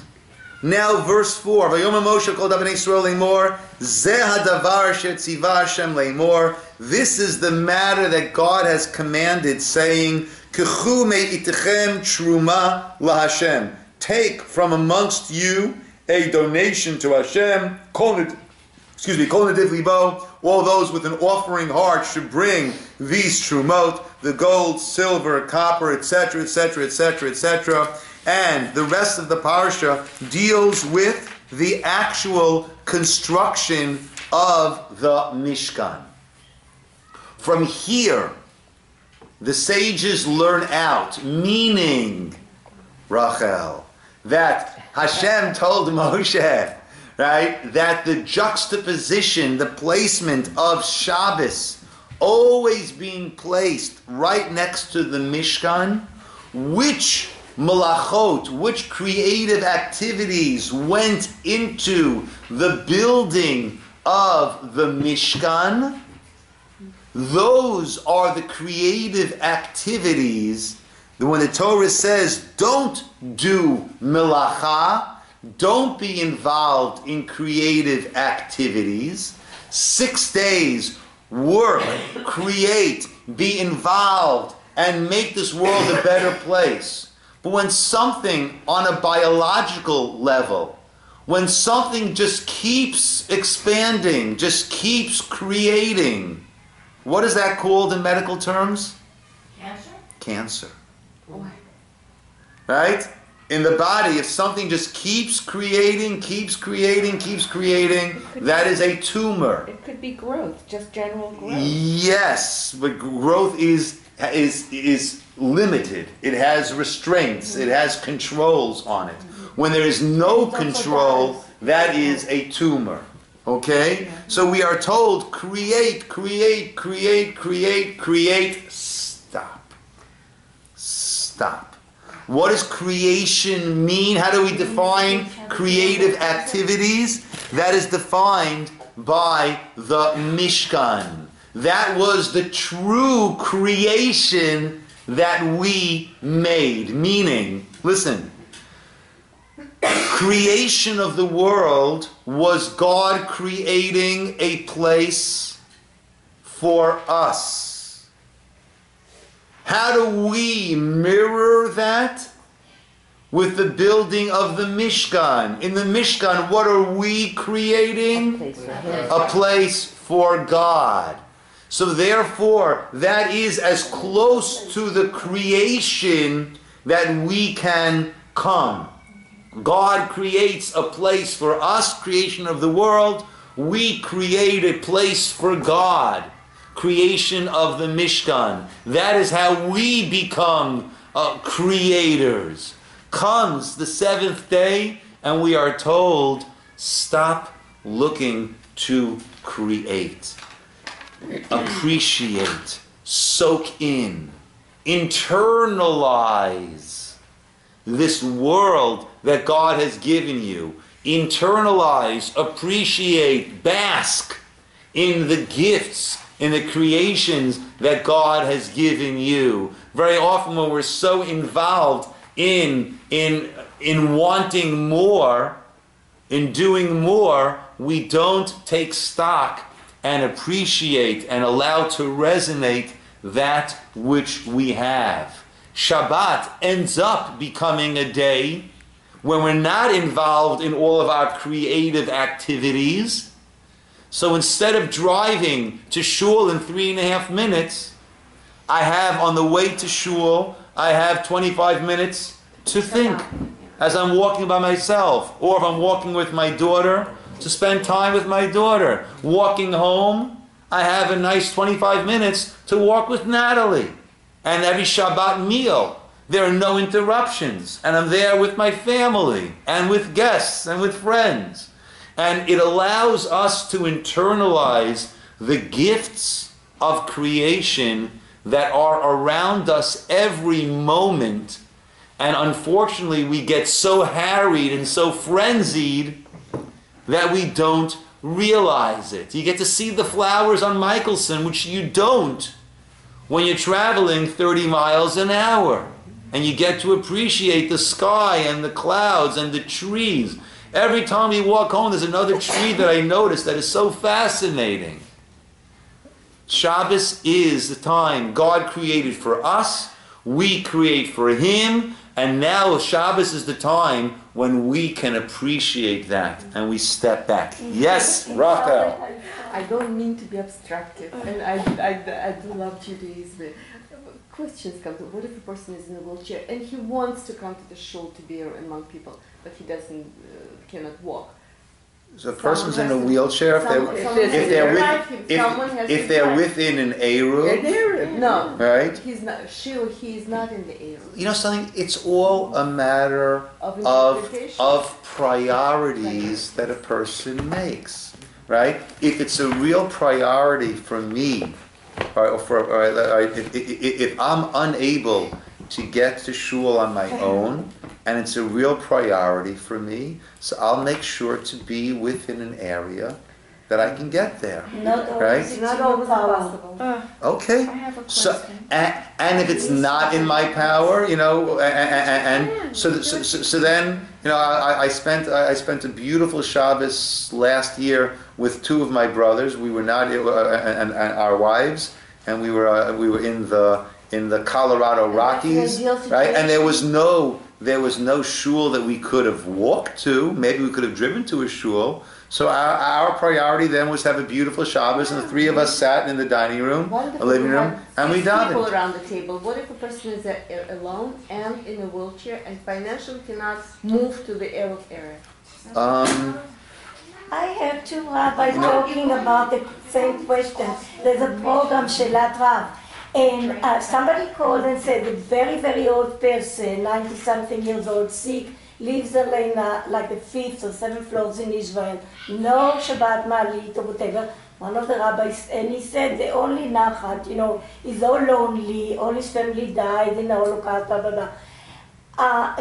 Now verse 4. Vayomer Moshe kol bnei Yisroel lemor, zeh hadavar asher tziva Hashem lemor. This is the matter that God has commanded, saying, Kechu me'itechem truma laHashem. Take from amongst you a donation to Hashem. Kol nediv libo. All those with an offering heart should bring these trumot, the gold, silver, copper, etc., etc., etc., etc. And the rest of the parsha deals with the actual construction of the Mishkan. From here, the sages learn out, meaning, Rachel, that Hashem told Moshe, right, that the juxtaposition, the placement of Shabbos always being placed right next to the Mishkan, which malachot, which creative activities went into the building of the Mishkan, those are the creative activities that when the Torah says, don't do melacha, don't be involved in creative activities. 6 days, work, create, be involved, and make this world a better place. But when something on a biological level, when something just keeps expanding, just keeps creating, what is that called in medical terms? Cancer? Cancer. Right? In the body, if something just keeps creating, that is a tumor. It could be growth, just general growth. Yes, but growth is limited. It has restraints. It has controls on it. When there is no control, that is a tumor. Okay? So we are told, create, stop. Stop. What does creation mean? How do we define creative activities? That is defined by the Mishkan. That was the true creation that we made. Meaning, listen, creation of the world was God creating a place for us. How do we mirror that? With the building of the Mishkan. In the Mishkan, what are we creating? A place for God. So therefore, that is as close to the creation that we can come. God creates a place for us, creation of the world. We create a place for God, creation of the Mishkan. That is how we become creators. Comes the seventh day, and we are told, stop looking to create. Appreciate, soak in, internalize this world that God has given you. Internalize, appreciate, bask in the gifts, in the creations that God has given you. Very often when we're so involved in wanting more, in doing more, we don't take stock and appreciate and allow to resonate that which we have. Shabbat ends up becoming a day when we're not involved in all of our creative activities. So instead of driving to shul in 3.5 minutes, I have on the way to shul, I have 25 minutes to think as I'm walking by myself, or if I'm walking with my daughter, to spend time with my daughter. Walking home, I have a nice 25 minutes to walk with Natalie. And every Shabbat meal, there are no interruptions. And I'm there with my family, and with guests, and with friends. And it allows us to internalize the gifts of creation that are around us every moment. And unfortunately, we get so harried and so frenzied that we don't realize it. You get to see the flowers on Michelson, which you don't when you're traveling 30 miles an hour. And you get to appreciate the sky and the clouds and the trees. Every time we walk home, there's another tree that I notice that is so fascinating. Shabbos is the time God created for us. We create for Him. And now Shabbos is the time when we can appreciate that and we step back. Yes, Rachel. I don't mean to be abstractive, and I do love Judaism. Questions come to, what if a person is in a wheelchair and he wants to come to the shul to be among people, but he cannot walk? So a person's in a wheelchair, if they're within an Eruv, No. right? He's not in the Eruv. You know something? It's all a matter Of of interpretation. priorities that a person makes, right? If it's a real priority for me, if I'm unable to get to shul on my own, and it's a real priority for me, so I'll make sure to be within an area that I can get there. Not always, right? it's not always possible. Okay. So, and if it's not in my power, you know, so then, you know, I spent a beautiful Shabbos last year with two of my brothers. We were not, and our wives, and we were in the Colorado Rockies, right? And there was no shul that we could have walked to. Maybe we could have driven to a shul. So our priority then was to have a beautiful Shabbos, and the three of us sat in the dining room, the living room, and we davened. People around the table. What if a person is alone and in a wheelchair and financially cannot move to the Eruv area? I have two rabbis talking about the same question. There's a program, Shelat Rav, and somebody called and said a very, very old person, 90-something years old, sick, lives alone like the 5th or 7th floors in Israel, no Shabbat Malit or whatever. One of the rabbis, and he said the only nachat, you know, he's all lonely, all his family died in the Holocaust, blah, blah, blah.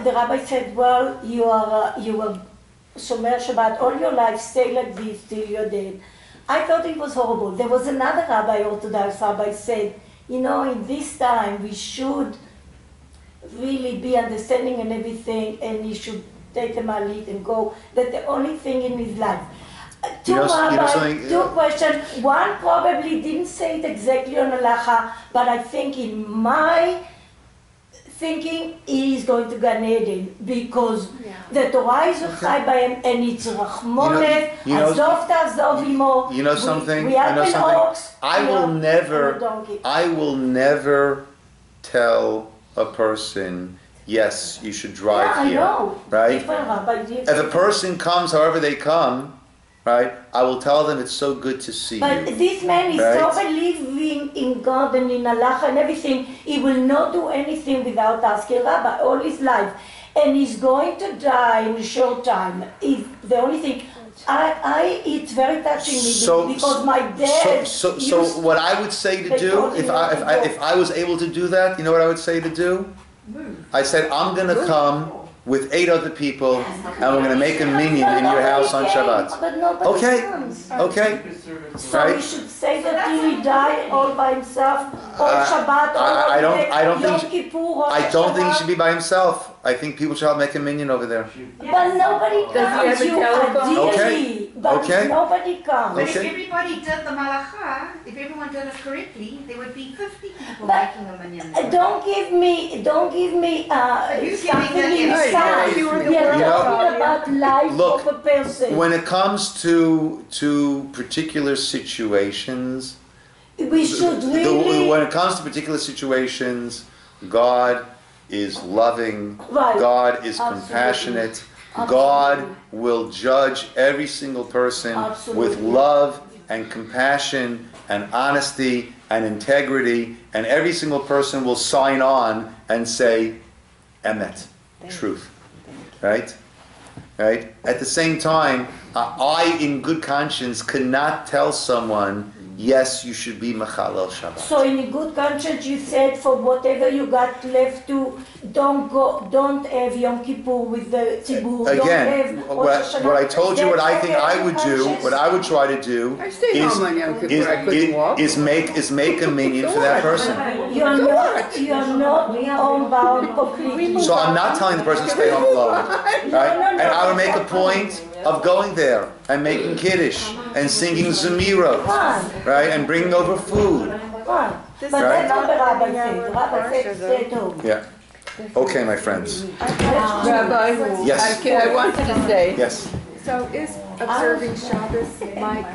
The rabbi said, well, you were Shomer Shabbat all your life, stay like this till you're dead. I thought it was horrible. There was another rabbi, Orthodox rabbi, said, you know, in this time we should really be understanding and everything, and he should take the malit and go. That's the only thing in his life. Two questions. One probably didn't say it exactly on halacha, but I think in my thinking he is going to Gan Eden because the Torah is chai b'hem and it's rachmonet, azov ta'azov imo. You know something? We have an ox. I will never tell a person, yes, you should drive here. I know. Right? If a person comes, however they come, right, I will tell them it's so good to see you. But this man is so believing in God and in Allah and everything, he will not do anything without asking Rabbi all his life. And he's going to die in a short time. It's the only thing. It's very touching me because my dad. So what I would say to do, if I was able to do that, you know what I would say to do? I said, I'm going to come with 8 other people, and we're going to make a minyan in your house on Shabbat. But nobody comes. Okay. So we should say that he will die all by himself, on Shabbat, I don't think he should be by himself. I think people should make a minyan over there. But nobody comes. You Okay. But Okay. nobody comes. But if Okay. everybody did the malacha, if everyone did it correctly, there would be 50 people But making a minyan. Don't give me something inside. We are talking about life Look, of a person. When it comes to particular situations, We should really. when it comes to particular situations, God is loving, Right. God is Absolutely. compassionate, Absolutely. God will judge every single person with Absolutely. love and compassion and honesty and integrity, and every single person will sign on and say, emet, truth. Right? Right? At the same time, I, in good conscience, cannot tell someone, yes, you should be Mechalel Shabbat. So in good conscience you said for whatever you got left to, don't have Yom Kippur with the Tzibur. Again, what I told you, what I think I would do, what I would try to do, I stayed home on Yom Kippur. I couldn't walk. is make a minyan for that person. You are not homebound completely. So I'm not telling the person to stay home alone, right? And I would make a point of going there and making kiddush and singing zemirot, right? And bringing over food. But that's what the Rabbi said. The Rabbi said stay at home. Yeah. Okay, my friends. Rabbi, Yes. I wanted to say, Yes. So is observing Shabbos, Mike,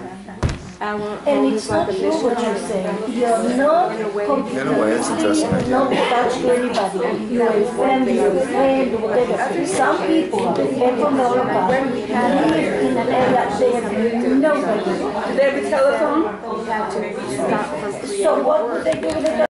And it's not true what you're saying. You're not computer. In a way, it's interesting. You're not attached to anybody. You're a family, you're a friend, whatever. Some people that came from the Holocaust live in an area they have nobody. Do they have a telephone? So what would they do with the